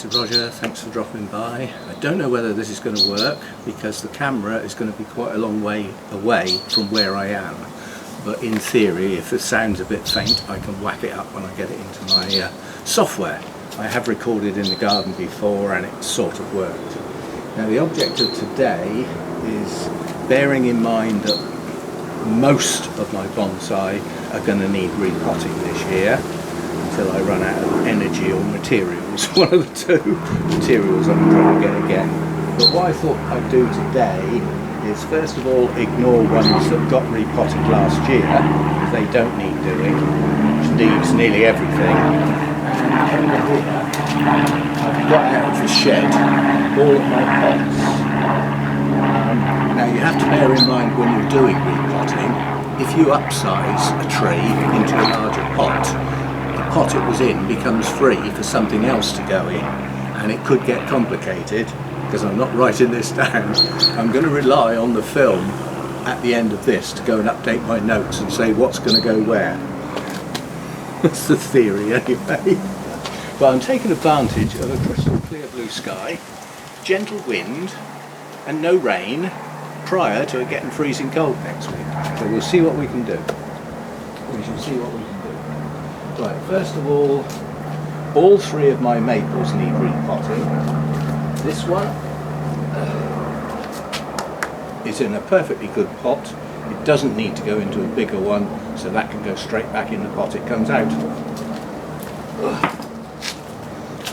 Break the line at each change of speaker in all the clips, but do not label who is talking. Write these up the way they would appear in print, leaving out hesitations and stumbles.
this is Roger, thanks for dropping by. I don't know whether this is going to work because the camera is going to be quite a long way away from where I am, but in theory if the sound's a bit faint I can whack it up when I get it into my software. I have recorded in the garden before and it sort of worked. Now the object of today is bearing in mind that most of my bonsai are going to need repotting this year until I run out of energy or materials. One of the two materials I'm trying to get again. But what I thought I'd do today is first of all ignore ones that got repotted last year because they don't need doing, which leaves nearly everything. And over here I've got out of the shed all of my pots. Now you have to bear in mind when you're doing repotting, if you upsize a tree into a larger pot, the pot it was in becomes free for something else to go in, and it could get complicated because I'm not writing this down. I'm going to rely on the film at the end of this to go and update my notes and say what's going to go where. That's the theory anyway. But I'm taking advantage of a crystal clear blue sky, gentle wind and no rain prior to it getting freezing cold next week. So we'll see what we can do. We shall see what we can do. Right, first of all three of my maples need repotting. This one is in a perfectly good pot. It doesn't need to go into a bigger one, so that can go straight back in the pot it comes out.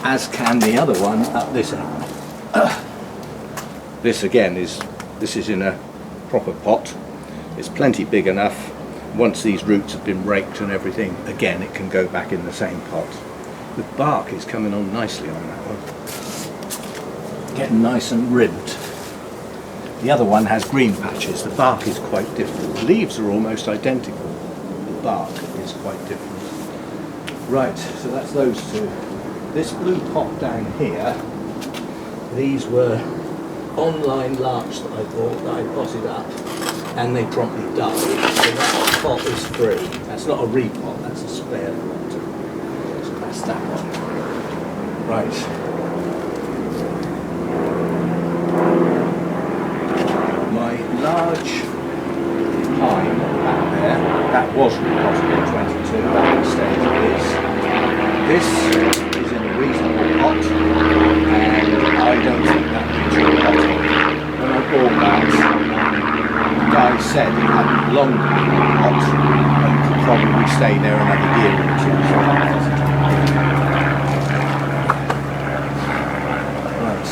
As can the other one up this end. This again is in a proper pot. It's plenty big enough. Once these roots have been raked and everything, again it can go back in the same pot. The bark is coming on nicely on that one. Getting nice and ribbed. The other one has green patches. The bark is quite different. The leaves are almost identical. The bark is quite different. Right, so that's those two. This blue pot down here, these were online larch that I bought, that I potted up, and they promptly died. So that pot is free. That's not a repot, that's a spare pot. So that's that one. Right. My large pine back there, that was repotted in 22, that will stay as it is. This is in a reasonable pot, and I don't think that needs repotting. When I bought that, the guy said it hadn't long been in the pot and could probably stay there another year or two. Right,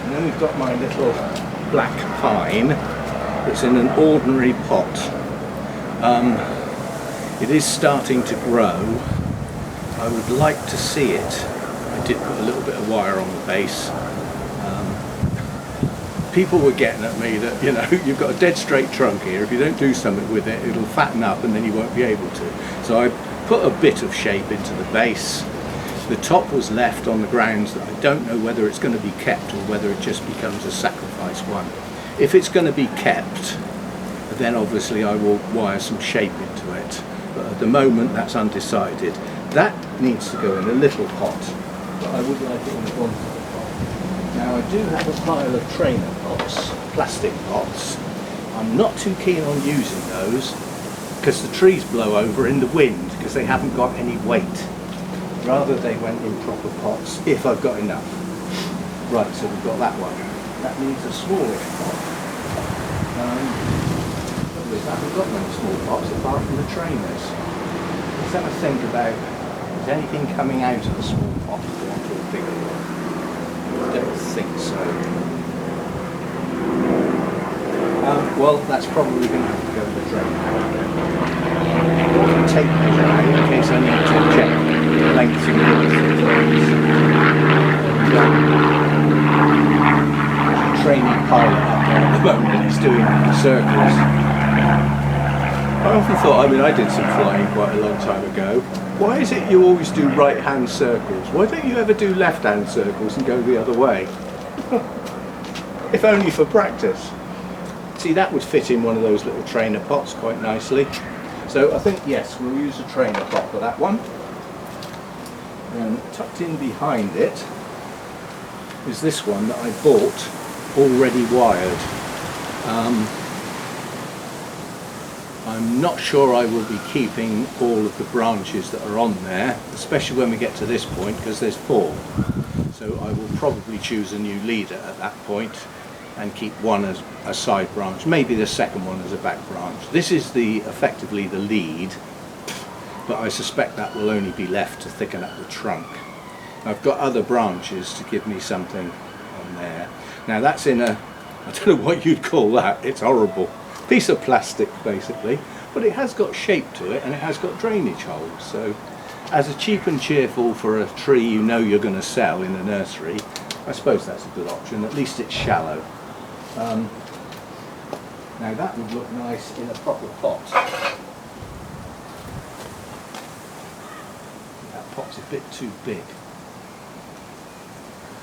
and then we've got my little black pine. It's in an ordinary pot. It is starting to grow. I would like to see it. I did put a little bit of wire on the base. People were getting at me that, you know, you've got a dead straight trunk here. If you don't do something with it, it'll fatten up and then you won't be able to. So I put a bit of shape into the base. The top was left on the grounds that I don't know whether it's going to be kept or whether it just becomes a sacrifice one. If it's going to be kept, then obviously I will wire some shape into it. But at the moment that's undecided. That needs to go in a little pot, but I would like it in a bonsai pot. Now I do have a pile of trainer pots, plastic pots. I'm not too keen on using those because the trees blow over in the wind because they haven't got any weight. Rather they went in proper pots if I've got enough. Right, so we've got that one. That needs a smallish pot. I haven't got many small pots apart from the trainers. Let's have a think about, is anything coming out of the small pot to go onto a bigger one? I don't think so. Well, that's probably going to have to go in the drain now. I'll take measure out in case I need to check lengths and widths of things. There's a training pilot up there at the moment, it's doing circles. I often thought, I did some flying quite a long time ago. Why is it you always do right-hand circles? Why don't you ever do left-hand circles and go the other way? If only for practice. See, that would fit in one of those little trainer pots quite nicely. So I think, yes, we'll use a trainer pot for that one. And tucked in behind it is this one that I bought already wired. I'm not sure I will be keeping all of the branches that are on there, especially when we get to this point, because there's 4. So I will probably choose a new leader at that point and keep one as a side branch, maybe the second one as a back branch. This is effectively the lead, but I suspect that will only be left to thicken up the trunk. I've got other branches to give me something on there. Now that's in a, I don't know what you'd call that, it's horrible. Piece of plastic basically, but it has got shape to it and it has got drainage holes. So as a cheap and cheerful for a tree you know you're going to sell in a nursery, I suppose that's a good option. At least it's shallow. Now that would look nice in a proper pot. That pot's a bit too big,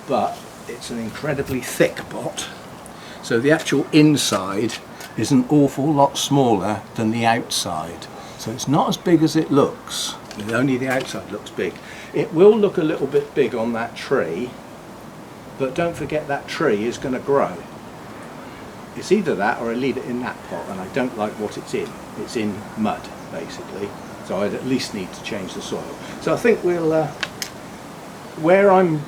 but it's an incredibly thick pot, so the actual inside is an awful lot smaller than the outside, so it's not as big as it looks. Only the outside looks big. It will look a little bit big on that tree, but don't forget that tree is going to grow. It's either that or I leave it in that pot, and I don't like what it's in. It's in mud basically, so I'd at least need to change the soil. So I think we'll where I'm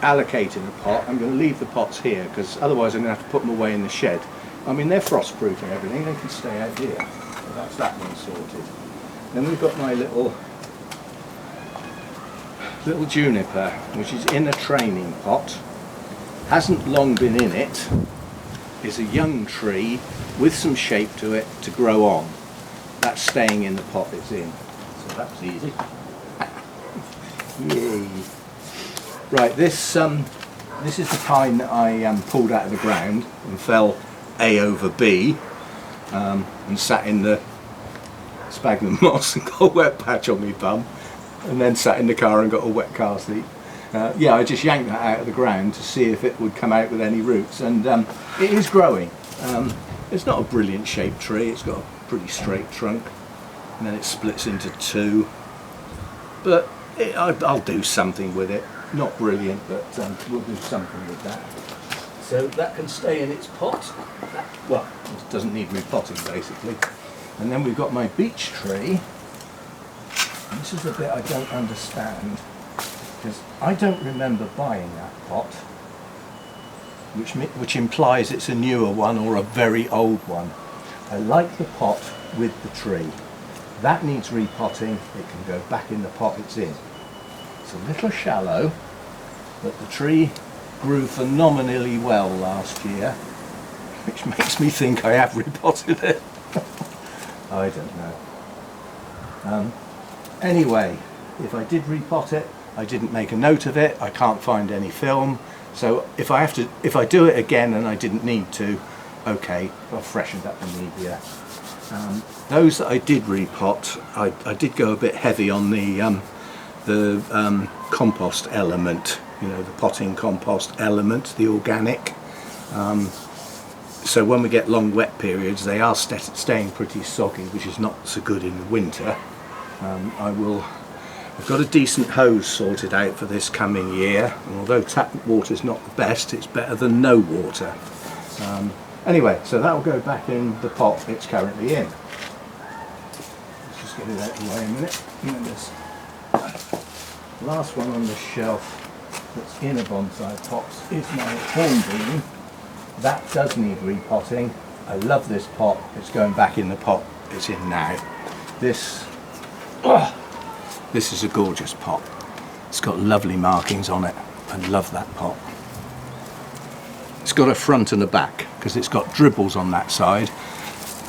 allocating the pot, I'm going to leave the pots here, because otherwise I'm going to have to put them away in the shed. I mean, they're frost-proof and everything, they can stay out here. So that's that one sorted. Then we've got my little juniper, which is in a training pot. Hasn't long been in it. Is a young tree with some shape to it to grow on. That's staying in the pot it's in. So that's easy. Yay. Right, this is the pine that I pulled out of the ground and fell A over B, and sat in the sphagnum moss and got a wet patch on my bum, and then sat in the car and got a wet car seat. Yeah, I just yanked that out of the ground to see if it would come out with any roots, and it is growing. It's not a brilliant shaped tree, it's got a pretty straight trunk, and then it splits into 2, but I'll do something with it. Not brilliant, but we'll do something with that. So that can stay in its pot. Well, it doesn't need repotting basically. And then we've got my beech tree. And this is the bit I don't understand, because I don't remember buying that pot, which implies it's a newer one or a very old one. I like the pot with the tree. That needs repotting. It can go back in the pot it's in. It's a little shallow, but the tree grew phenomenally well last year, which makes me think I have repotted it. I don't know. Anyway, if I did repot it, I didn't make a note of it. I can't find any film, so if I do it again and I didn't need to, okay, I've freshened up the media. Those that I did repot, I did go a bit heavy on the compost element, you know, the potting compost element, the organic. So when we get long wet periods, they are staying pretty soggy, which is not so good in the winter. I've got a decent hose sorted out for this coming year, and although tap water is not the best, it's better than no water. Anyway, so that will go back in the pot it's currently in. Let's just get it out of the way a minute. And then this last one on the shelf that's in a bonsai pot is my hornbeam. That does need repotting. I love this pot. It's going back in the pot it's in now. This is a gorgeous pot. It's got lovely markings on it. I love that pot. It's got a front and a back, because it's got dribbles on that side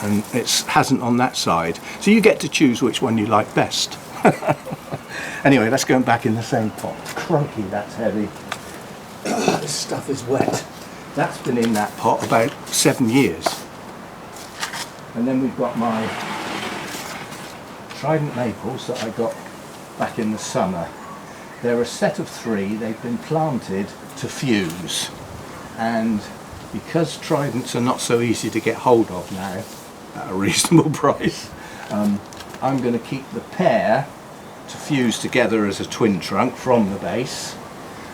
and it hasn't on that side. So you get to choose which one you like best. Anyway, let's go back in the same pot. Crikey, that's heavy. This stuff is wet. That's been in that pot about 7 years. And then we've got my Trident maples that I got back in the summer. They're a set of 3. They've been planted to fuse. And because Tridents are not so easy to get hold of now at a reasonable price, I'm going to keep the pair to fuse together as a twin trunk from the base,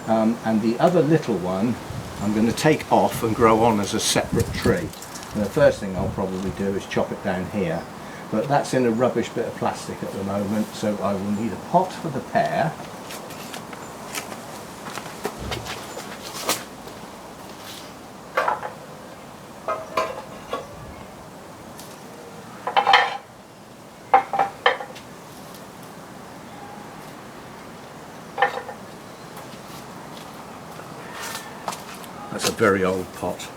and the other little one I'm going to take off and grow on as a separate tree. And the first thing I'll probably do is chop it down here, but that's in a rubbish bit of plastic at the moment, so I will need a pot for the pear. That's a very old pot,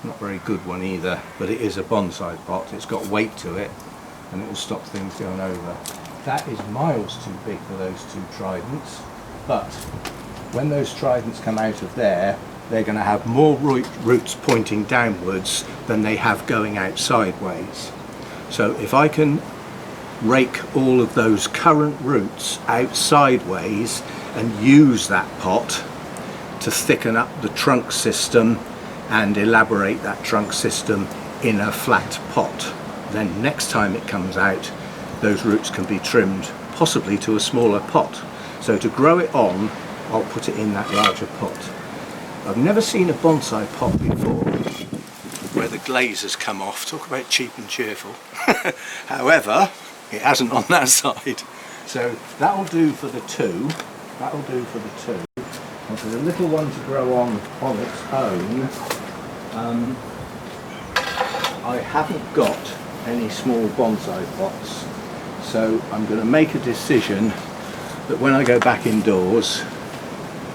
not very good one either, but it is a bonsai pot. It's got weight to it and it will stop things going over. That is miles too big for those two tridents, but when those tridents come out of there, they're going to have more roots pointing downwards than they have going out sideways. So if I can rake all of those current roots out sideways and use that pot to thicken up the trunk system and elaborate that trunk system in a flat pot, then next time it comes out those roots can be trimmed possibly to a smaller pot. So to grow it on, I'll put it in that larger pot. I've never seen a bonsai pot before where the glaze has come off. Talk about cheap and cheerful. However, it hasn't on that side. So that'll do for the two. That'll do for the two. And for the little one to grow on its own, I haven't got any small bonsai pots, so I'm going to make a decision that when I go back indoors,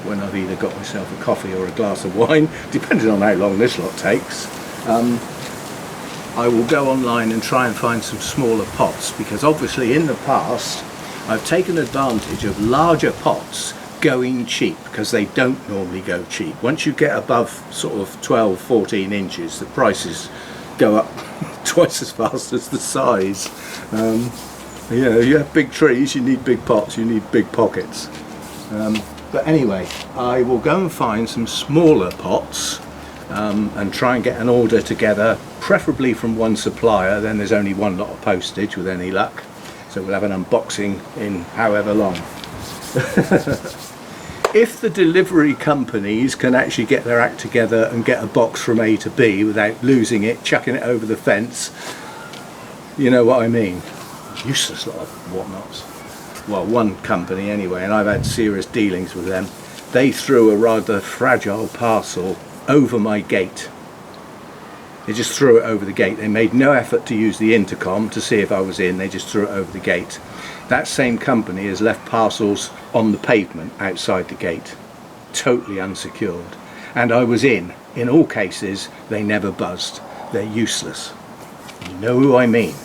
when I've either got myself a coffee or a glass of wine, depending on how long this lot takes, I will go online and try and find some smaller pots, because obviously in the past I've taken advantage of larger pots going cheap, because they don't normally go cheap. Once you get above sort of 12-14 inches, the prices go up twice as fast as the size. You know, you have big trees, you need big pots, you need big pockets. But anyway, I will go and find some smaller pots and try and get an order together, preferably from one supplier. Then there's only one lot of postage with any luck, so we'll have an unboxing in however long. If the delivery companies can actually get their act together and get a box from A to B without losing it, chucking it over the fence, you know what I mean. Useless lot of whatnots. Well, one company anyway, and I've had serious dealings with them. They threw a rather fragile parcel over my gate. They just threw it over the gate. They made no effort to use the intercom to see if I was in. They just threw it over the gate. That same company has left parcels on the pavement outside the gate, totally unsecured. And I was in all cases. They never buzzed. They're useless. You know who I mean.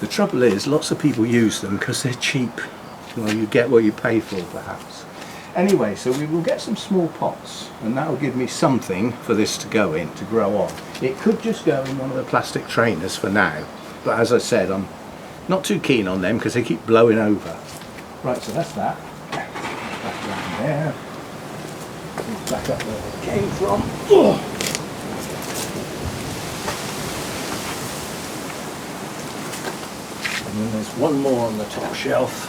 The trouble is, lots of people use them because they're cheap. Well, you get what you pay for, perhaps. Anyway, so we will get some small pots, and that will give me something for this to go in, to grow on. It could just go in one of the plastic trainers for now, but as I said, I'm not too keen on them because they keep blowing over. Right, so that's that. Back down there. Back up where it came from. Oh. And then there's one more on the top shelf.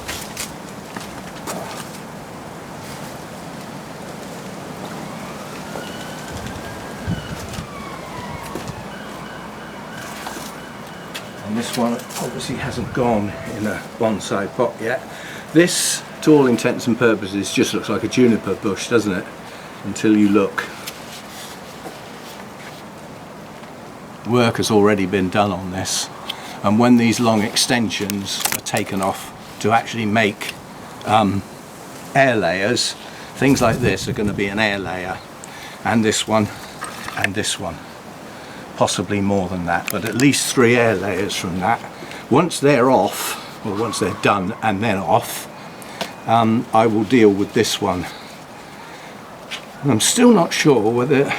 And this one obviously hasn't gone in a bonsai pot yet. This, to all intents and purposes, just looks like a juniper bush, doesn't it? Until you look. Work has already been done on this, and when these long extensions are taken off to actually make air layers, things like this are going to be an air layer, and this one, possibly more than that, but at least 3 air layers from that. Once they're off, or once they're done and then off, I will deal with this one. And I'm still not sure whether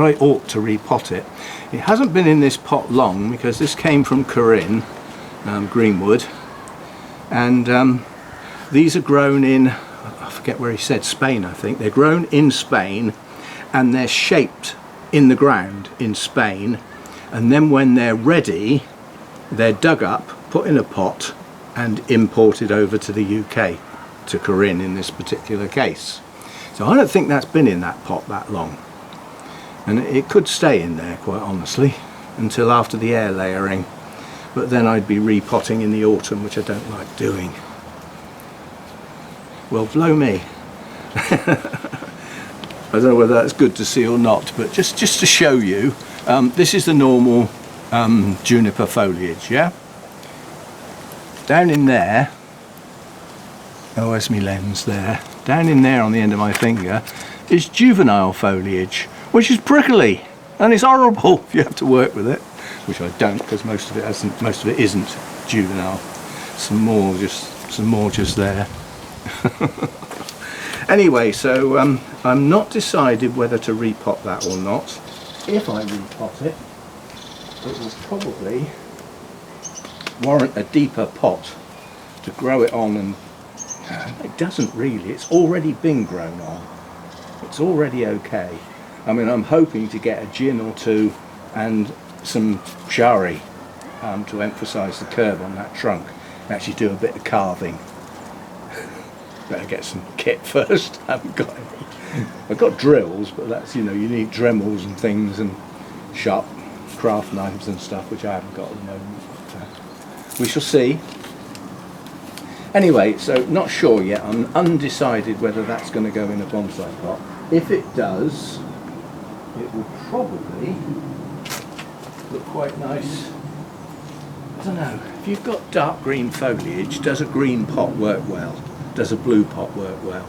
I ought to repot it. It hasn't been in this pot long because this came from Corinne, Greenwood, and these are grown in, I forget where he said, Spain I think. They're grown in Spain and they're shaped in the ground in Spain, and then when they're ready they're dug up, put in a pot and imported over to the UK. took her in this particular case. So I don't think that's been in that pot that long, and it could stay in there, quite honestly, until after the air layering, but then I'd be repotting in the autumn, which I don't like doing. Well, blow me. I don't know whether that's good to see or not, but just to show you, this is the normal juniper foliage, yeah? Down in there, oh, where's my lens there? Down in there on the end of my finger is juvenile foliage, which is prickly, and it's horrible if you have to work with it, which I don't, because most of it isn't juvenile. Some more just there. Anyway, so I'm not decided whether to repot that or not. If I repot it, it will probably warrant a deeper pot to grow it on, and it doesn't really. It's already been grown on. It's already okay. I mean, I'm hoping to get a gin or two and some shari to emphasise the curve on that trunk, actually do a bit of carving. Better get some kit first. I haven't got any. I've got drills, but that's, you know, you need Dremels and things and sharp craft knives and stuff, which I haven't got at the moment. But, we shall see. Anyway, so not sure yet. I'm undecided whether that's going to go in a bonsai pot. If it does, it will probably look quite nice. I don't know. If you've got dark green foliage, does a green pot work well? Does a blue pot work well?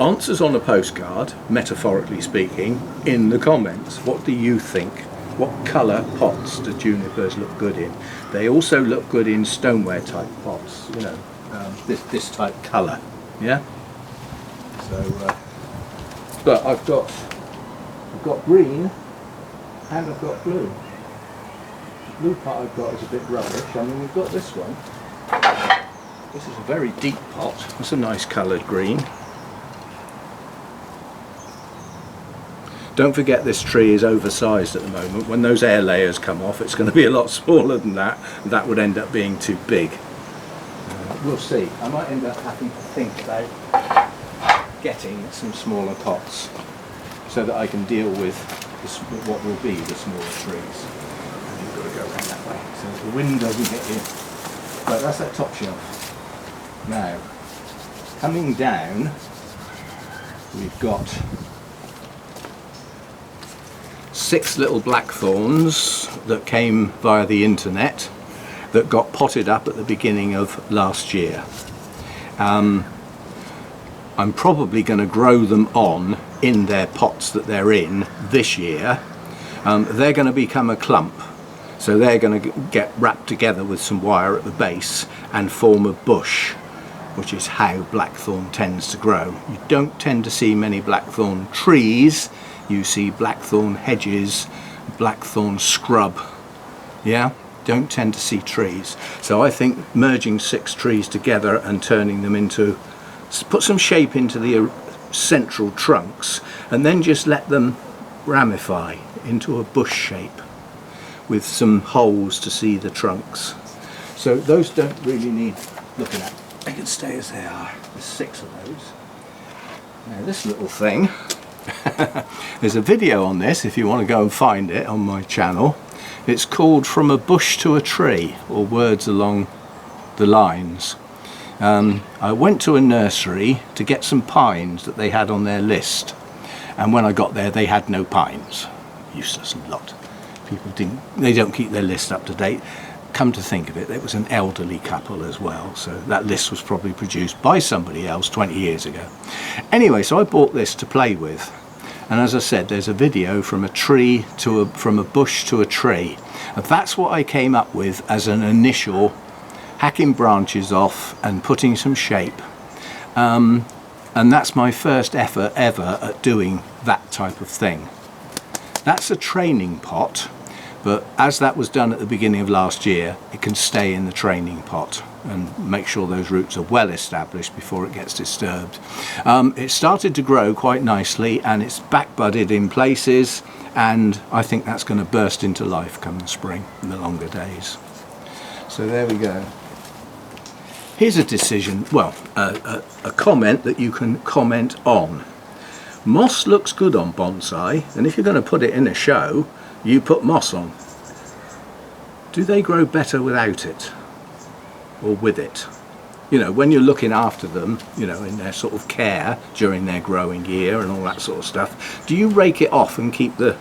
Answers on a postcard, metaphorically speaking, in the comments. What do you think? What colour pots do junipers look good in? They also look good in stoneware type pots, you know, this type colour, yeah? So, but I've got green and I've got blue. The blue pot I've got is a bit rubbish. I mean, we've got this one. This is a very deep pot. It's a nice coloured green. Don't forget this tree is oversized at the moment. When those air layers come off, it's going to be a lot smaller than that. That would end up being too big. We'll see. I might end up having to think about getting some smaller pots so that I can deal with what will be the smaller trees. And you've got to go around that way so the wind doesn't get in. Right, that's that top shelf. Now, coming down, we've got 6 little blackthorns that came via the internet that got potted up at the beginning of last year. I'm probably going to grow them on in their pots that they're in this year. They're going to become a clump, so they're going to get wrapped together with some wire at the base and form a bush, which is how blackthorn tends to grow. You don't tend to see many blackthorn trees. You see blackthorn hedges, blackthorn scrub, yeah? Don't tend to see trees. So I think merging 6 trees together and turning them into, put some shape into the central trunks and then just let them ramify into a bush shape with some holes to see the trunks. So those don't really need looking at. They can stay as they are. There's 6 of those. Now this little thing, there's a video on this if you want to go and find it on my channel. It's called From a Bush to a Tree, or words along the lines. I went to a nursery to get some pines that they had on their list, and when I got there they had no pines. Useless lot. People they don't keep their list up to date. Come to think of it, it was an elderly couple as well, so that list was probably produced by somebody else 20 years ago. Anyway, so I bought this to play with, and as I said, there's a video from a tree to from a bush to a tree, and that's what I came up with as an initial, hacking branches off and putting some shape, and that's my first effort ever at doing that type of thing. That's a training pot. But as that was done at the beginning of last year, it can stay in the training pot and make sure those roots are well established before it gets disturbed. It started to grow quite nicely and it's back budded in places, and I think that's going to burst into life come the spring in the longer days. So there we go. Here's a decision, well, a comment that you can comment on. Moss looks good on bonsai, and if you're going to put it in a show, you put moss on. Do they grow better without it or with it? You know, when you're looking after them, you know, in their sort of care during their growing year and all that sort of stuff, do you rake it off and keep the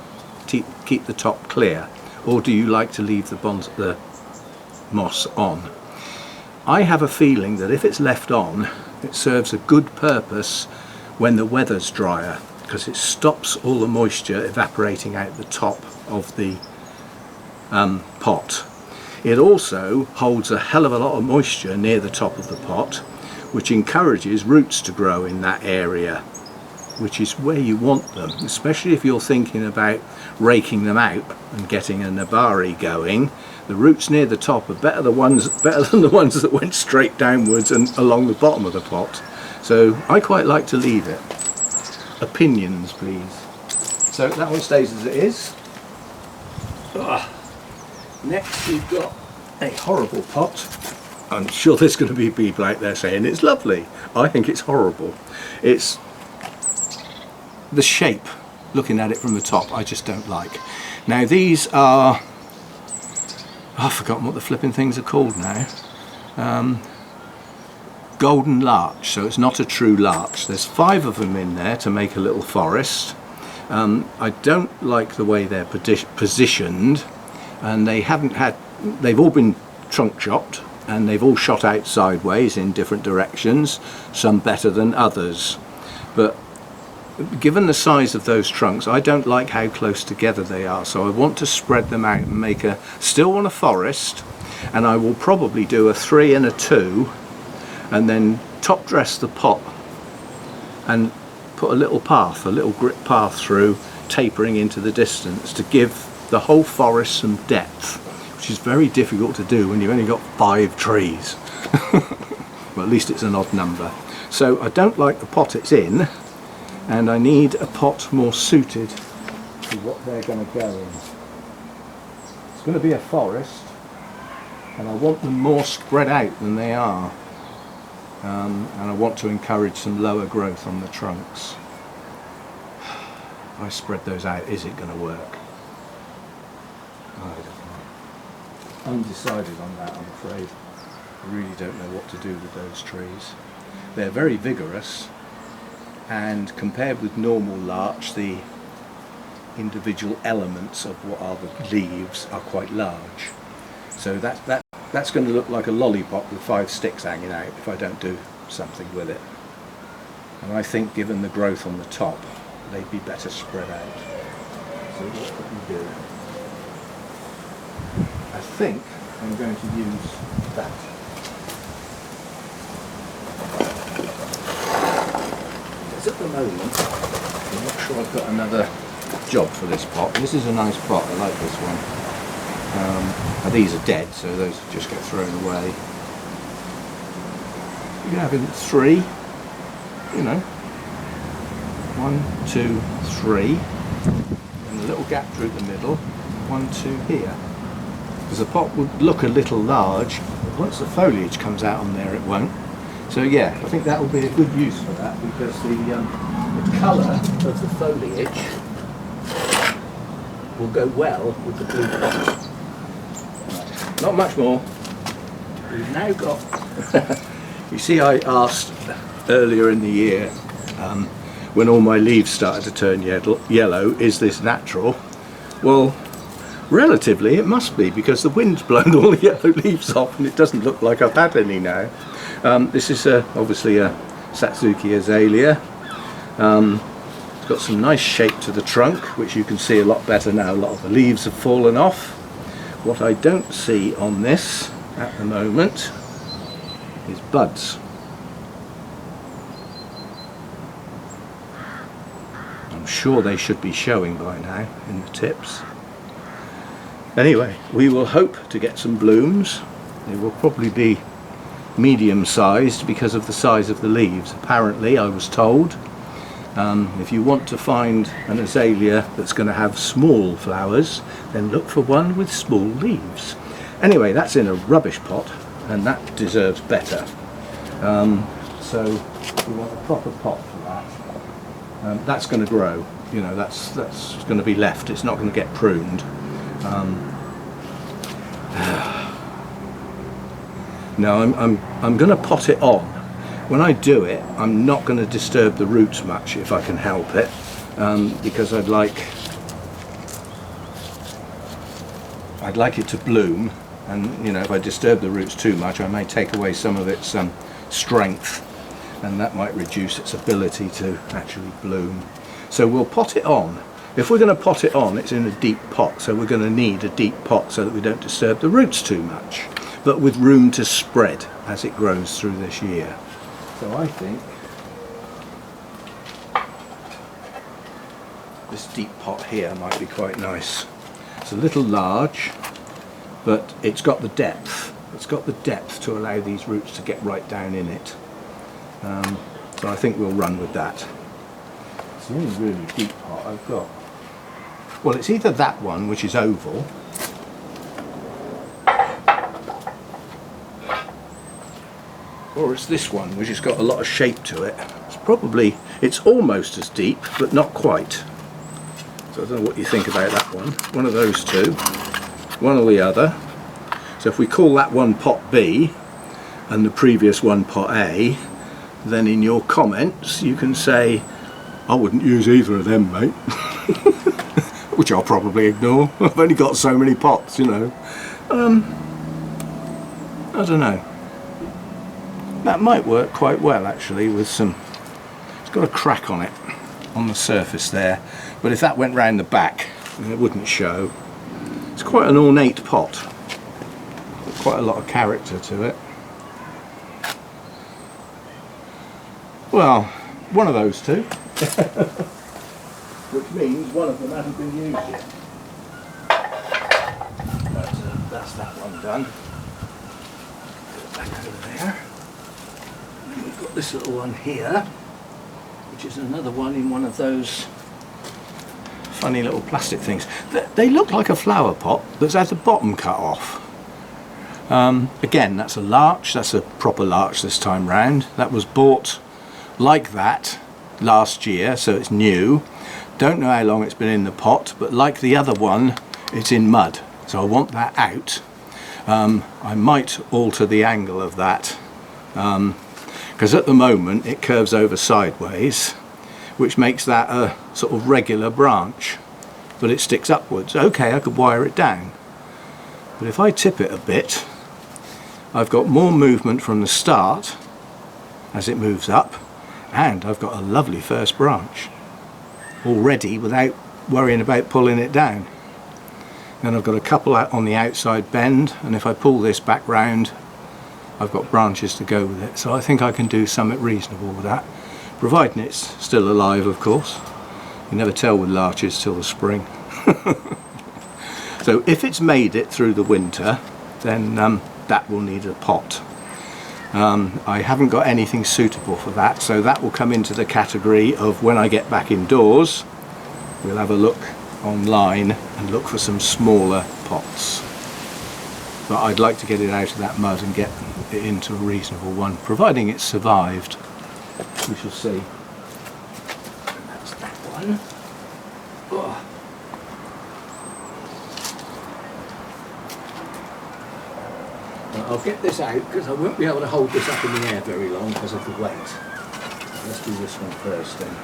top clear, or do you like to leave the moss on? I have a feeling that if it's left on, it serves a good purpose when the weather's drier, because it stops all the moisture evaporating out the top of the pot. It also holds a hell of a lot of moisture near the top of the pot, which encourages roots to grow in that area, which is where you want them, especially if you're thinking about raking them out and getting a nabari going. The roots near the top are better than the ones that went straight downwards and along the bottom of the pot. So I quite like to leave it. Opinions, please. So that one stays as it is. Next we've got a horrible pot. I'm sure there's going to be people out there saying it's lovely. I think it's horrible. It's the shape, looking at it from the top, I just don't like. Now these are, I've forgotten what the flipping things are called now. Golden larch, so it's not a true larch. There's 5 of them in there to make a little forest. I don't like the way they're positioned, and they've all been trunk chopped and they've all shot out sideways in different directions, some better than others. But given the size of those trunks, I don't like how close together they are, so I want to spread them out and still want a forest, and I will probably do a 3 and a 2 and then top dress the pot and put a little grip path through, tapering into the distance to give the whole forest some depth, which is very difficult to do when you've only got 5 trees. Well, at least it's an odd number. So I don't like the pot it's in, and I need a pot more suited to what they're going to go in. It's going to be a forest, and I want them more spread out than they are, and I want to encourage some lower growth on the trunks. If I spread those out, is it going to work? I don't know. Undecided on that, I'm afraid. I really don't know what to do with those trees. They're very vigorous, and compared with normal larch, the individual elements of what are the leaves are quite large. So that's going to look like a lollipop with 5 sticks hanging out if I don't do something with it. And I think, given the growth on the top, they'd be better spread out. So what can we do? I think I'm going to use that. Because at the moment, I'm not sure I've got another job for this pot. This is a nice pot, I like this one. These are dead, so those just get thrown away. You can have it 3, you know, 1, 2, 3, and a little gap through the middle, 1, 2 here. Because the pot would look a little large, but once the foliage comes out on there, it won't. So yeah, I think that will be a good use for that, because the colour of the foliage will go well with the blue pot. Not much more. We've now got, you see, I asked earlier in the year, when all my leaves started to turn yellow, is this natural? Well, relatively it must be, because the wind's blown all the yellow leaves off and it doesn't look like I've had any now. This is obviously a Satsuki azalea. It's got some nice shape to the trunk, which you can see a lot better now. A lot of the leaves have fallen off. What I don't see on this at the moment is buds. I'm sure they should be showing by now in the tips. Anyway, we will hope to get some blooms. They will probably be medium sized because of the size of the leaves. Apparently, I was told, if you want to find an azalea that's going to have small flowers, then look for one with small leaves. Anyway, that's in a rubbish pot, and that deserves better. So we want a proper pot for that. That's going to grow, you know, that's going to be left, it's not going to get pruned. Now I'm going to pot it on. When I do it, I'm not going to disturb the roots much if I can help it, because I'd like it to bloom, and you know, if I disturb the roots too much I may take away some of its strength, and that might reduce its ability to actually bloom. So we'll pot it on. If we're going to pot it on, it's in a deep pot, so we're going to need a deep pot so that we don't disturb the roots too much, but with room to spread as it grows through this year. So I think this deep pot here might be quite nice. It's a little large, but it's got the depth. It's got the depth to allow these roots to get right down in it. So I think we'll run with that. It's the only really deep pot I've got. Well, it's either that one, which is oval, or it's this one, which has got a lot of shape to it. It's almost as deep, but not quite. So I don't know what you think about that one. One of those two, one or the other. So if we call that one pot B, and the previous one pot A, then in your comments you can say, I wouldn't use either of them, mate. Which I'll probably ignore. I've only got so many pots, you know. I don't know. That might work quite well actually with some, it's got a crack on it, on the surface there, but if that went round the back then it wouldn't show. It's quite an ornate pot, quite a lot of character to it. Well, one of those two. Which means one of them hasn't been used yet. But that's that one done. Put it back over there. And we've got this little one here, which is another one in one of those funny little plastic things. They look like a flower pot that's had the bottom cut off. Again, that's a larch, that's a proper larch this time round. That was bought like that last year, so it's new. Don't know how long it's been in the pot, but like the other one, it's in mud, so I want that out. I might alter the angle of that, because at the moment it curves over sideways, which makes that a sort of regular branch, but it sticks upwards. Okay, I could wire it down, but if I tip it a bit, I've got more movement from the start as it moves up, and I've got a lovely first branch already without worrying about pulling it down. Then I've got a couple out on the outside bend, and if I pull this back round I've got branches to go with it, so I think I can do something reasonable with that, providing it's still alive, of course. You never tell with larches till the spring. So if it's made it through the winter, then that will need a pot. I haven't got anything suitable for that, so that will come into the category of when I get back indoors, we'll have a look online and look for some smaller pots. But I'd like to get it out of that mud and get it into a reasonable one, providing it's survived. We shall see. That's that one. Oh. I'll get this out because I won't be able to hold this up in the air very long because of the weight. Let's do this one first then.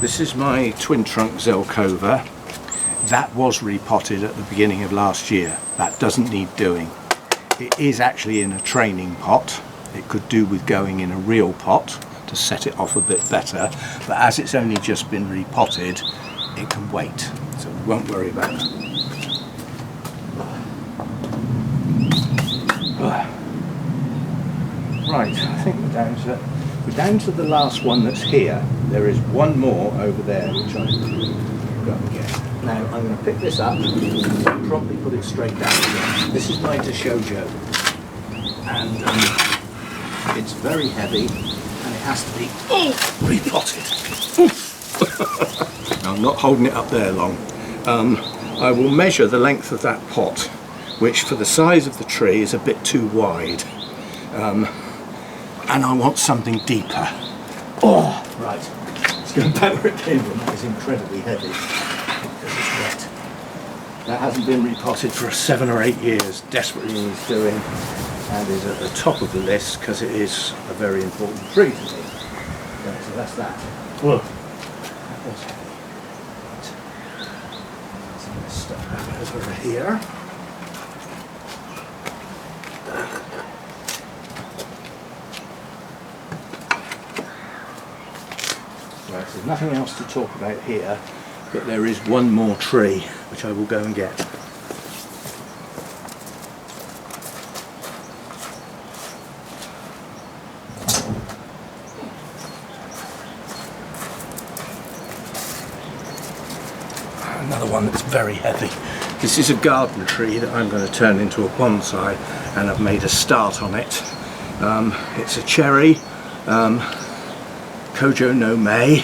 This is my twin trunk Zelkova. That was repotted at the beginning of last year. That doesn't need doing. It is actually in a training pot. It could do with going in a real pot to set it off a bit better, but as it's only just been repotted, it can wait, so we won't worry about that. Right, I think we're down to the last one that's here. There is one more over there which I've got to get. Now I'm going to pick this up and promptly put it straight down again. This is my Job, and it's very heavy and it has to be repotted. I'm not holding it up there long. I will measure the length of that pot, which for the size of the tree is a bit too wide. and I want something deeper. Oh, right. Let's go back where it came from. That is incredibly heavy because it's wet. That hasn't been repotted for 7 or 8 years. Desperately needs doing, and is at the top of the list because it is a very important tree to me. Right, so that's that. Whoa. That was heavy. Right. So let's stuff that over here. Right, there's nothing else to talk about here, but there is one more tree which I will go and get. Another one that's very heavy. This is a garden tree that I'm going to turn into a bonsai, and I've made a start on it. It's a cherry. Kojo no Mei.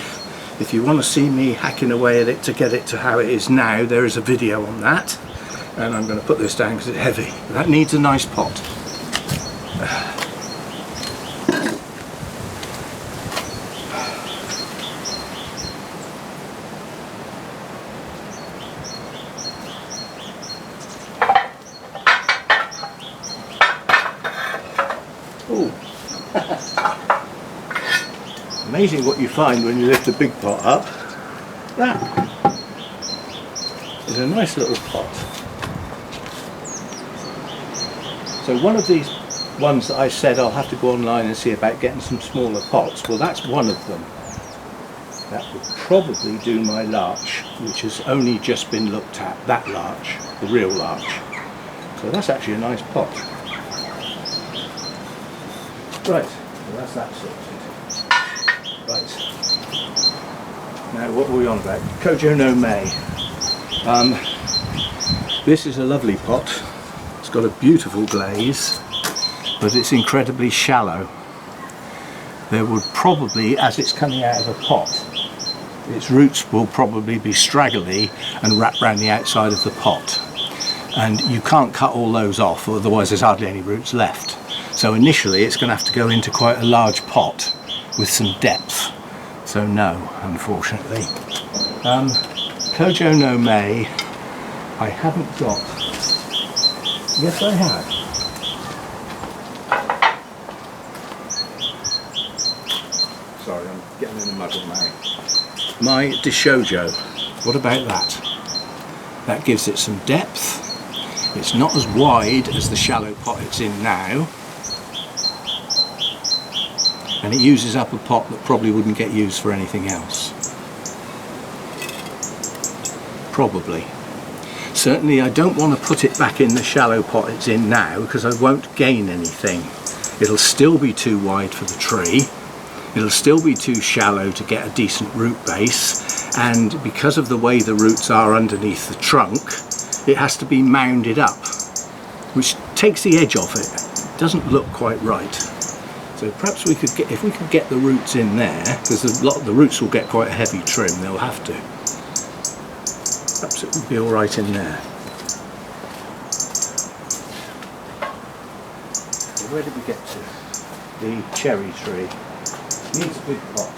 If you want to see me hacking away at it to get it to how it is now, there is a video on that, and I'm going to put this down because it's heavy. That needs a nice pot. Ooh. Amazing what you find when you lift a big pot up. That is a nice little pot. So one of these ones that I said I'll have to go online and see about getting some smaller pots, well, that's one of them. That would probably do my larch, which has only just been looked at, that larch, the real larch. So that's actually a nice pot. Right, so that's that sorted. Right, now what were we on about? Kojo no Mei. This is a lovely pot. It's got a beautiful glaze, but it's incredibly shallow. There would probably, as it's coming out of a pot, its roots will probably be straggly and wrap around the outside of the pot. And you can't cut all those off, otherwise there's hardly any roots left. So initially it's going to have to go into quite a large pot with some depth. So no, unfortunately. Kojo no Mei, I haven't got. Yes, I have. Sorry, I'm getting in a muddle now. My Dishojo, what about that? That gives it some depth. It's not as wide as the shallow pot it's in now. And it uses up a pot that probably wouldn't get used for anything else. Probably. Certainly I don't want to put it back in the shallow pot it's in now because I won't gain anything. It'll still be too wide for the tree. It'll still be too shallow to get a decent root base, and because of the way the roots are underneath the trunk, it has to be mounded up, which takes the edge off it. It doesn't look quite right. So perhaps we could get, if we could get the roots in there, because a lot of the roots will get quite a heavy trim, they'll have to. Perhaps it would be all right in there. So where did we get to? The cherry tree. Needs a big pot.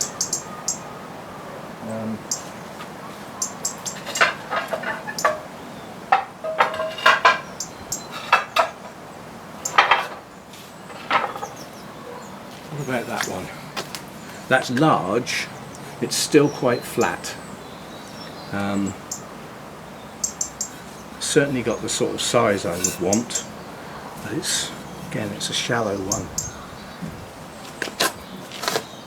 What about that one? That's large, it's still quite flat. Certainly got the sort of size I would want, but it's, again, it's a shallow one.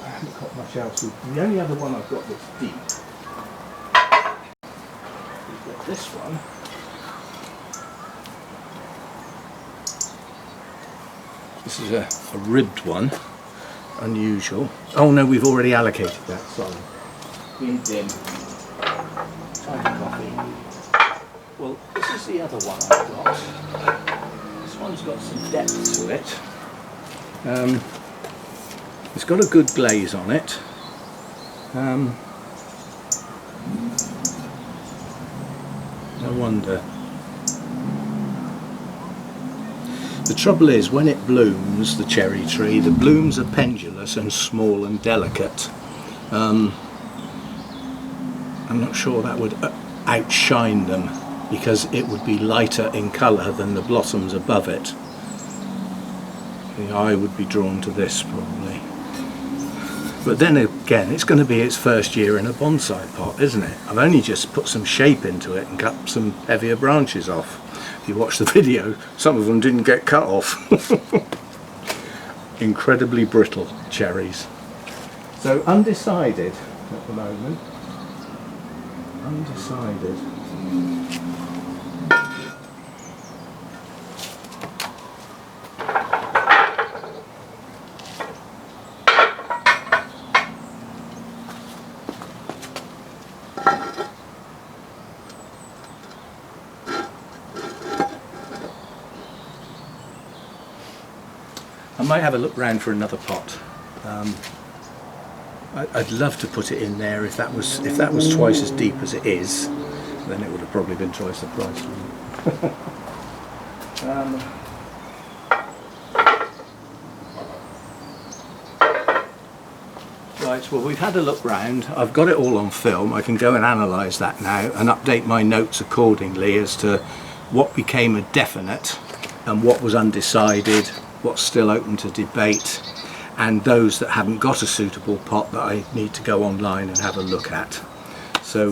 I haven't got much else. The only other one I've got that's deep, we've got this one. This is a ribbed one. Unusual. Oh no, we've already allocated that, sorry. Bin dim. Time for coffee. Well, this is the other one I've got. This one's got some depth to it. It's got a good glaze on it. No wonder. The trouble is, when it blooms, the cherry tree, the blooms are pendulous and small and delicate. I'm not sure that would outshine them, because it would be lighter in colour than the blossoms above it. The eye would be drawn to this probably. But then again, it's going to be its first year in a bonsai pot, isn't it? I've only just put some shape into it and cut some heavier branches off. If you watch the video, some of them didn't get cut off. Incredibly brittle cherries. So undecided at the moment. Undecided. I might have a look round for another pot. I'd love to put it in there if that was twice as deep as it is. Then it would have probably been twice the price. Right, well, we've had a look round. I've got it all on film. I can go and analyse that now and update my notes accordingly as to what became a definite and what was undecided, what's still open to debate, and those that haven't got a suitable pot that I need to go online and have a look at. So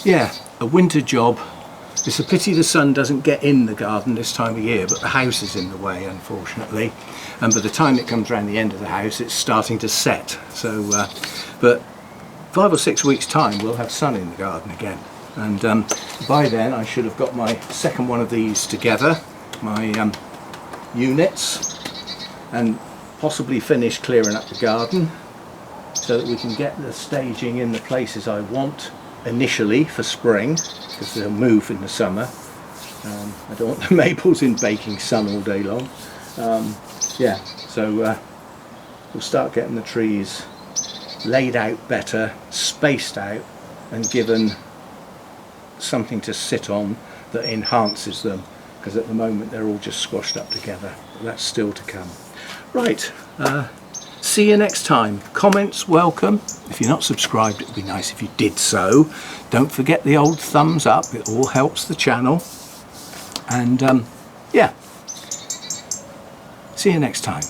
yeah, a winter job. It's a pity the sun doesn't get in the garden this time of year, but the house is in the way, unfortunately, and by the time it comes around the end of the house it's starting to set. So but 5 or 6 weeks time we'll have sun in the garden again, and by then I should have got my second one of these together, my units, and possibly finish clearing up the garden so that we can get the staging in the places I want initially for spring, because they'll move in the summer. I don't want the maples in baking sun all day long. Yeah, so we'll start getting the trees laid out better, spaced out, and given something to sit on that enhances them, because at the moment they're all just squashed up together. But that's still to come. Right, see you next time. Comments welcome. If you're not subscribed, it would be nice if you did so. Don't forget the old thumbs up, it all helps the channel. And yeah, see you next time.